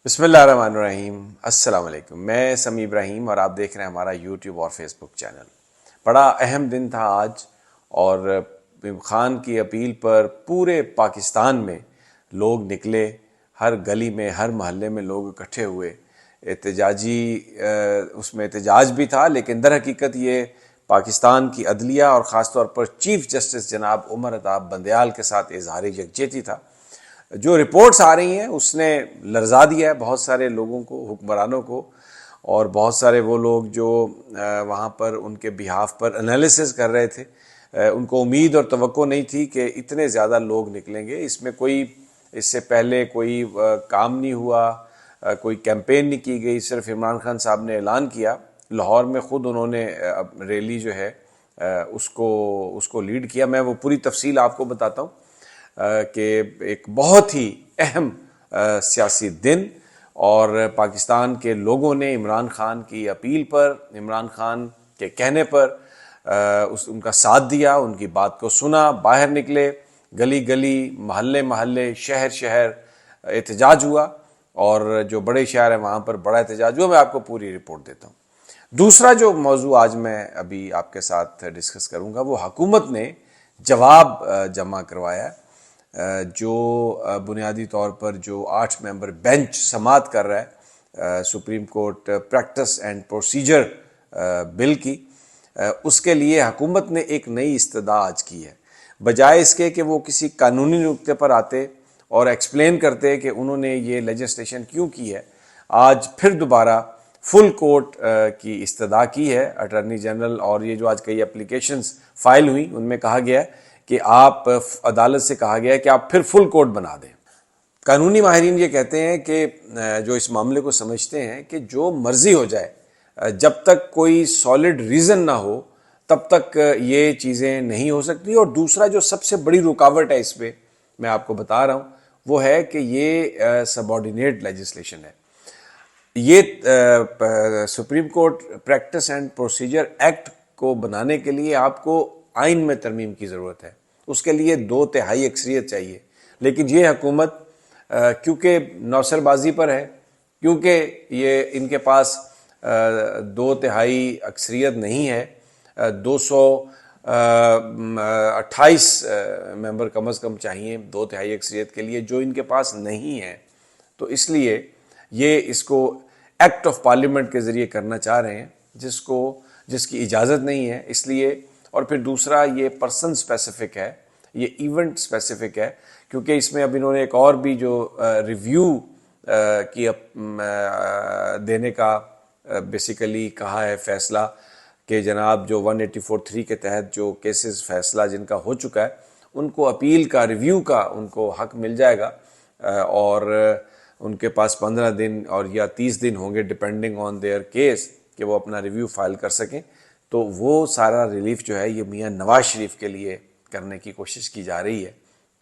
بسم اللہ الرحمن الرحیم۔ السلام علیکم، میں سمیع ابراہیم اور آپ دیکھ رہے ہیں ہمارا یوٹیوب اور فیس بک چینل۔ بڑا اہم دن تھا آج، اور خان کی اپیل پر پورے پاکستان میں لوگ نکلے، ہر گلی میں ہر محلے میں لوگ اکٹھے ہوئے۔ احتجاجی اس میں احتجاج بھی تھا، لیکن در حقیقت یہ پاکستان کی عدلیہ اور خاص طور پر چیف جسٹس جناب عمر عطاب بندیال کے ساتھ اظہار یکجہتی تھا۔ جو رپورٹس آ رہی ہیں اس نے لرزا دیا ہے بہت سارے لوگوں کو، حکمرانوں کو، اور بہت سارے وہ لوگ جو وہاں پر ان کے بیہاف پر انالیسس کر رہے تھے۔ ان کو امید اور توقع نہیں تھی کہ اتنے زیادہ لوگ نکلیں گے۔ اس میں کوئی اس سے پہلے کوئی کام نہیں ہوا، کوئی کیمپین نہیں کی گئی، صرف عمران خان صاحب نے اعلان کیا۔ لاہور میں خود انہوں نے ریلی جو ہے اس کو لیڈ کیا۔ میں وہ پوری تفصیل آپ کو بتاتا ہوں کہ ایک بہت ہی اہم سیاسی دن، اور پاکستان کے لوگوں نے عمران خان کی اپیل پر، عمران خان کے کہنے پر ان کا ساتھ دیا، ان کی بات کو سنا، باہر نکلے، گلی گلی، محلے محلے، شہر شہر احتجاج ہوا، اور جو بڑے شہر ہیں وہاں پر بڑا احتجاج ہوا۔ میں آپ کو پوری رپورٹ دیتا ہوں۔ دوسرا جو موضوع آج میں ابھی آپ کے ساتھ ڈسکس کروں گا، وہ حکومت نے جواب جمع کروایا جو بنیادی طور پر جو 8 ممبر بینچ سماعت کر رہا ہے supreme court practice and procedure bill کی، اس کے لیے حکومت نے ایک نئی استدعا آج کی ہے۔ بجائے اس کے کہ وہ کسی قانونی نقطے پر آتے اور ایکسپلین کرتے کہ انہوں نے یہ لیجسلیشن کیوں کی ہے، آج پھر دوبارہ فل کورٹ کی استدعا کی ہے اٹارنی جنرل، اور یہ جو آج کئی اپلیکیشنز فائل ہوئی ان میں کہا گیا ہے کہ آپ عدالت سے کہا گیا ہے کہ آپ پھر فل کورٹ بنا دیں۔ قانونی ماہرین یہ کہتے ہیں کہ جو اس معاملے کو سمجھتے ہیں کہ جو مرضی ہو جائے، جب تک کوئی سالڈ ریزن نہ ہو تب تک یہ چیزیں نہیں ہو سکتی۔ اور دوسرا جو سب سے بڑی رکاوٹ ہے اس پہ، میں آپ کو بتا رہا ہوں، وہ ہے کہ یہ سب آرڈینیٹ لیجسلیشن ہے۔ یہ supreme court practice and procedure act کو بنانے کے لیے آپ کو آئین میں ترمیم کی ضرورت ہے، اس کے لیے 2/3 اکثریت چاہیے۔ لیکن یہ حکومت کیونکہ نوسر بازی پر ہے، کیونکہ یہ ان کے پاس 2/3 اکثریت نہیں ہے، 228 ممبر کم از کم چاہیے 2/3 اکثریت کے لیے، جو ان کے پاس نہیں ہے، تو اس لیے یہ اس کو ایکٹ آف پارلیمنٹ کے ذریعے کرنا چاہ رہے ہیں، جس کی اجازت نہیں ہے۔ اس لیے، اور پھر دوسرا یہ پرسن اسپیسیفک ہے، یہ ایونٹ اسپیسیفک ہے، کیونکہ اس میں اب انہوں نے ایک اور بھی جو ریویو کی دینے کا بیسیکلی کہا ہے فیصلہ، کہ جناب جو 184(3) کے تحت جو کیسز فیصلہ جن کا ہو چکا ہے، ان کو اپیل کا، ریویو کا ان کو حق مل جائے گا، اور ان کے پاس 15 دن اور یا 30 دن ہوں گے ڈپینڈنگ آن دیئر کیس کہ وہ اپنا ریویو فائل کر سکیں۔ تو وہ سارا ریلیف جو ہے یہ میاں نواز شریف کے لیے کرنے کی کوشش کی جا رہی ہے۔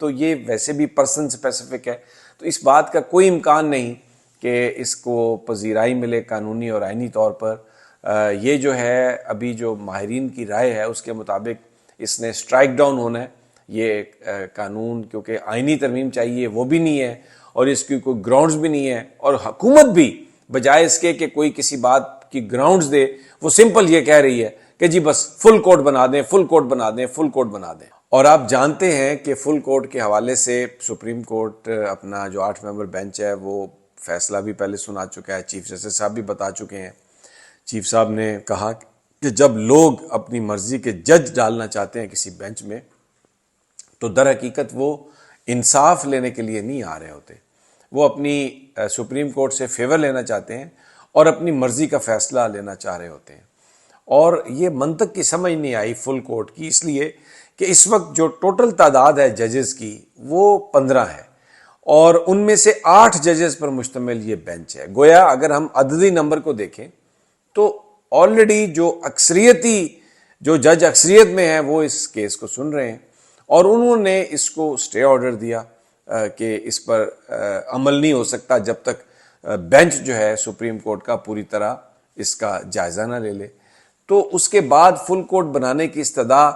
تو یہ ویسے بھی پرسن اسپیسیفک ہے، تو اس بات کا کوئی امکان نہیں کہ اس کو پذیرائی ملے قانونی اور آئینی طور پر۔ یہ جو ہے ابھی جو ماہرین کی رائے ہے اس کے مطابق اس نے اسٹرائک ڈاؤن ہونا ہے۔ یہ قانون کیونکہ آئینی ترمیم چاہیے، وہ بھی نہیں ہے، اور اس کی کوئی گراؤنڈز بھی نہیں ہے، اور حکومت بھی بجائے اس کے کہ کوئی کسی بات کی گراؤنڈز دے، وہ سمپل یہ کہہ رہی ہے کہ جی بس فل کورٹ بنا دیں، فل کورٹ بنا دیں، فل کورٹ بنا دیں۔ اور آپ جانتے ہیں کہ فل کورٹ کے حوالے سے سپریم کورٹ اپنا جو 8 ممبر بینچ ہے وہ فیصلہ بھی پہلے سنا چکا ہے، چیف جسٹس صاحب بھی بتا چکے ہیں۔ چیف صاحب نے کہا کہ جب لوگ اپنی مرضی کے جج ڈالنا چاہتے ہیں کسی بینچ میں، تو در حقیقت وہ انصاف لینے کے لیے نہیں آ رہے ہوتے، وہ اپنی سپریم کورٹ سے فیور لینا چاہتے ہیں اور اپنی مرضی کا فیصلہ لینا چاہ رہے ہوتے ہیں۔ اور یہ منطق کی سمجھ نہیں آئی فل کورٹ کی، اس لیے کہ اس وقت جو ٹوٹل تعداد ہے ججز کی وہ 15 ہے، اور ان میں سے 8 ججز پر مشتمل یہ بینچ ہے۔ گویا اگر ہم عددی نمبر کو دیکھیں تو آلریڈی جو جج اکثریت میں ہیں وہ اس کیس کو سن رہے ہیں، اور انہوں نے اس کو اسٹے آرڈر دیا کہ اس پر عمل نہیں ہو سکتا جب تک بینچ جو ہے سپریم کورٹ کا پوری طرح اس کا جائزہ نہ لے لے۔ تو اس کے بعد فل کورٹ بنانے کی استدعا،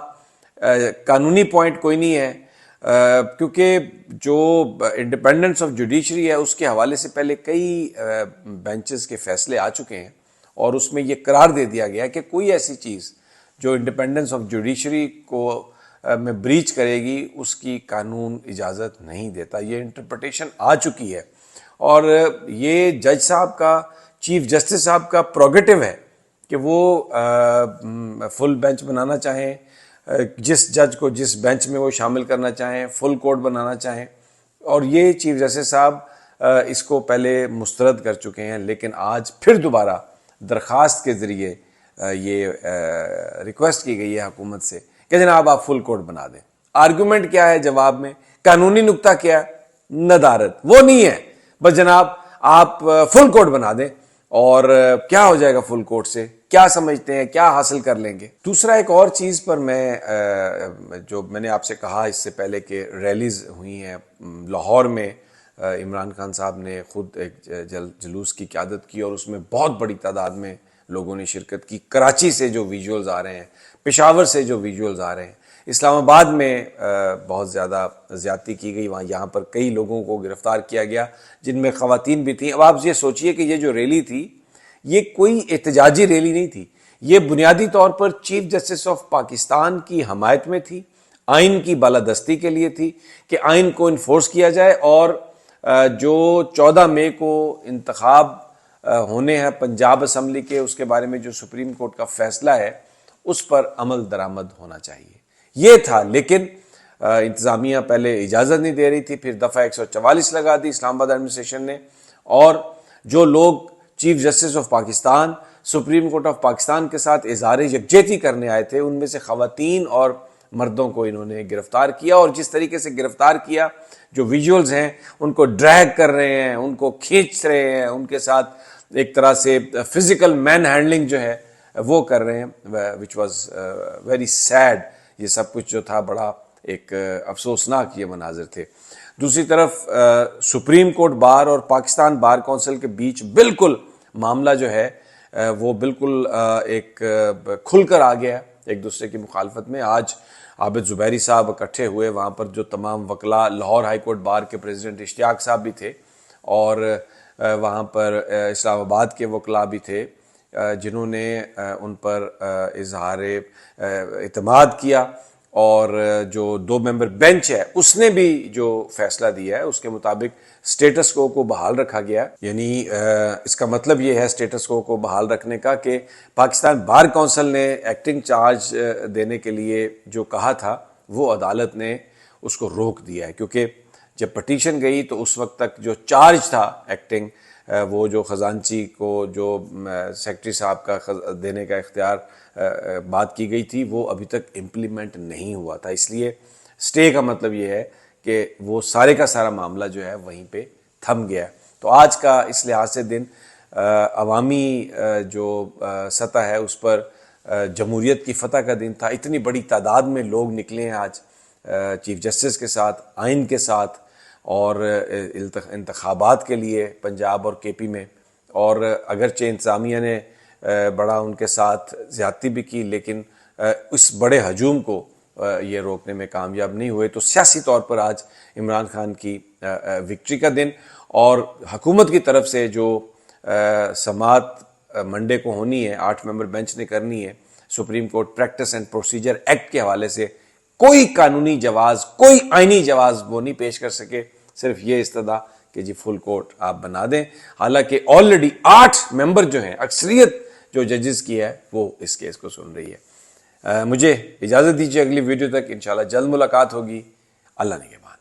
قانونی پوائنٹ کوئی نہیں ہے، کیونکہ جو انڈیپینڈنس آف جوڈیشری ہے اس کے حوالے سے پہلے کئی بینچز کے فیصلے آ چکے ہیں اور اس میں یہ قرار دے دیا گیا کہ کوئی ایسی چیز جو انڈیپینڈنس آف جوڈیشری کو میں بریچ کرے گی اس کی قانون اجازت نہیں دیتا. یہ انٹرپریٹیشن آ چکی ہے اور یہ جج صاحب کا, چیف جسٹس صاحب کا پروگیٹو ہے کہ وہ فل بینچ بنانا چاہیں, جس جج کو جس بینچ میں وہ شامل کرنا چاہیں, فل کورٹ بنانا چاہیں, اور یہ چیف جسٹس صاحب اس کو پہلے مسترد کر چکے ہیں. لیکن آج پھر دوبارہ درخواست کے ذریعے یہ ریکویسٹ کی گئی ہے حکومت سے کہ جناب آپ فل کورٹ بنا دیں. آرگومنٹ کیا ہے جواب میں, قانونی نقطہ کیا ہے؟ ندارت. وہ نہیں ہے بس جناب آپ فل کورٹ بنا دیں اور کیا ہو جائے گا فل کورٹ سے, کیا سمجھتے ہیں کیا حاصل کر لیں گے. دوسرا ایک اور چیز پر جو میں نے آپ سے کہا اس سے پہلے کہ ریلیز ہوئی ہیں لاہور میں, عمران خان صاحب نے خود ایک جلوس کی قیادت کی اور اس میں بہت بڑی تعداد میں لوگوں نے شرکت کی. کراچی سے جو ویژولز آ رہے ہیں, پشاور سے جو ویژولز آ رہے ہیں, اسلام آباد میں بہت زیادہ زیادتی کی گئی, یہاں پر کئی لوگوں کو گرفتار کیا گیا جن میں خواتین بھی تھیں. اب آپ یہ سوچئے کہ یہ جو ریلی تھی یہ کوئی احتجاجی ریلی نہیں تھی, یہ بنیادی طور پر چیف جسٹس آف پاکستان کی حمایت میں تھی, آئین کی بالادستی کے لیے تھی کہ آئین کو انفورس کیا جائے اور جو 14 مئی کو انتخاب ہونے ہیں پنجاب اسمبلی کے, اس کے بارے میں جو سپریم کورٹ کا فیصلہ ہے اس پر عمل درآمد ہونا چاہیے. یہ تھا. لیکن انتظامیہ پہلے اجازت نہیں دے رہی تھی, پھر دفعہ 144 لگا دی اسلام آباد ایڈمنسٹریشن نے, اور جو لوگ chief justice of Pakistan, supreme court of Pakistan کے ساتھ اظہار یکجہتی کرنے آئے تھے ان میں سے خواتین اور مردوں کو انہوں نے گرفتار کیا. اور جس طریقے سے گرفتار کیا, جو ویژولز ہیں ان کو ڈریگ کر رہے ہیں, ان کو کھینچ رہے ہیں, ان کے ساتھ ایک طرح سے فزیکل مین ہینڈلنگ جو ہے وہ کر رہے ہیں, وچ واز ویری سیڈ. یہ سب کچھ جو تھا بڑا ایک افسوسناک یہ مناظر تھے. دوسری طرف سپریم کورٹ بار اور پاکستان بار کونسل کے بیچ بالکل معاملہ جو ہے وہ بالکل ایک کھل کر آ گیا ایک دوسرے کی مخالفت میں. آج عابد زبیری صاحب اکٹھے ہوئے, وہاں پر جو تمام وکلاء, لاہور ہائی کورٹ بار کے پریزیڈنٹ اشتیاق صاحب بھی تھے اور وہاں پر اسلام آباد کے وکلاء بھی تھے جنہوں نے ان پر اظہار اعتماد کیا, اور جو 2 ممبر بینچ ہے اس نے بھی جو فیصلہ دیا ہے اس کے مطابق سٹیٹس کو بحال رکھا گیا. یعنی اس کا مطلب یہ ہے سٹیٹس کو بحال رکھنے کا کہ پاکستان بار کونسل نے ایکٹنگ چارج دینے کے لیے جو کہا تھا وہ عدالت نے اس کو روک دیا ہے, کیونکہ جب پٹیشن گئی تو اس وقت تک جو چارج تھا ایکٹنگ, وہ جو خزانچی کو جو سیکرٹری صاحب کا دینے کا اختیار بات کی گئی تھی, وہ ابھی تک امپلیمنٹ نہیں ہوا تھا. اس لیے سٹے کا مطلب یہ ہے کہ وہ سارے کا سارا معاملہ جو ہے وہیں پہ تھم گیا. تو آج کا اس لحاظ سے دن عوامی جو سطح ہے اس پر جمہوریت کی فتح کا دن تھا. اتنی بڑی تعداد میں لوگ نکلے ہیں آج چیف جسٹس کے ساتھ, آئین کے ساتھ, اور انتخابات کے لیے پنجاب اور کے پی میں. اور اگرچہ انتظامیہ نے بڑا ان کے ساتھ زیادتی بھی کی, لیکن اس بڑے ہجوم کو یہ روکنے میں کامیاب نہیں ہوئے. تو سیاسی طور پر آج عمران خان کی وکٹری کا دن, اور حکومت کی طرف سے جو سماعت منڈے کو ہونی ہے 8 ممبر بینچ نے کرنی ہے, supreme court practice and procedure act کے حوالے سے کوئی قانونی جواز, کوئی آئینی جواز وہ نہیں پیش کر سکے, صرف یہ استدعا کہ جی فل کورٹ آپ بنا دیں. حالانکہ آلریڈی 8 ممبر جو ہیں, اکثریت جو ججز کی ہے وہ اس کیس کو سن رہی ہے. مجھے اجازت دیجیے, اگلی ویڈیو تک انشاءاللہ جلد ملاقات ہوگی. اللہ نگہبان.